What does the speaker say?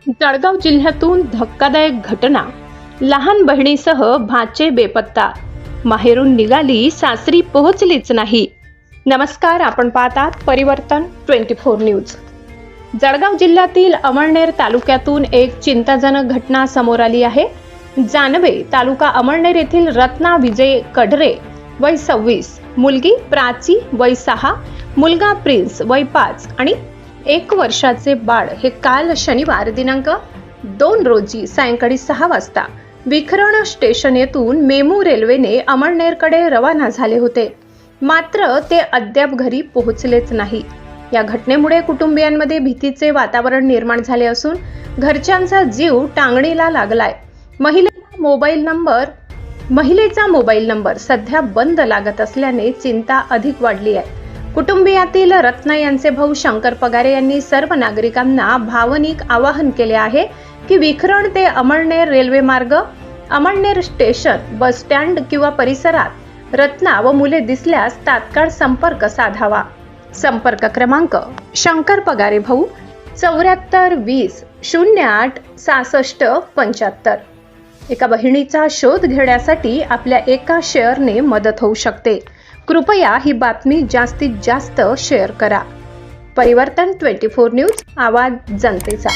जळगाव जिल्ह्यातून धक्कादायक घटना। लहान बहिणीसह भाचे बेपत्ता। माहेरून निघाली, सासरी पोहोचलीच नाही। नमस्कार, आपण पाहतात परिवर्तन 24 न्यूज। जळगाव जिल्ह्यातील अमळनेर तालुक्यातून एक चिंताजनक घटना समोर आली आहे। जानवे तालुका अमळनेर येथील रत्ना विजय कढरे वय 26, मुलगी प्राची वय 6, मुलगा प्रिन्स वय 5 आणि 1 वर्षाचे बाळ हे काल शनिवार दिनांक 2 रोजी सायंकाळी 6 वाजता विखरण स्टेशन येथून मेमू रेल्वेने अमळनेरकडे रवाना झाले होते, मात्र ते अद्याप घरी पोहोचलेच नाही। या घटनेमुळे कुटुंबियांमध्ये भीतीचे वातावरण निर्माण झाले असून घरच्यांचा जीव टांगणीला लागलाय। महिलेचा मोबाईल नंबर सध्या बंद लागत असल्याने चिंता अधिक वाढली आहे। कुटुंबियातील रत्ना यांचे भाऊ शंकर पगारे यांनी सर्व नागरिकांना भावनिक आवाहन केले आहे की विखरण ते अमळनेर रेल्वे मार्ग, अमळनेर स्टेशन, बस स्टँड किंवा परिसरात रत्ना व मुले दिसल्यास तात्काळ संपर्क साधावा। संपर्क क्रमांक शंकर पगारे भाऊ 74 20 08 66 75। एका बहिणीचा शोध घेण्यासाठी आपल्या एका शेअरने मदत होऊ शकते। कृपया ही बातमी जास्तीत जास्त शेअर करा। परिवर्तन 24 न्यूज, आवाज जनतेचा।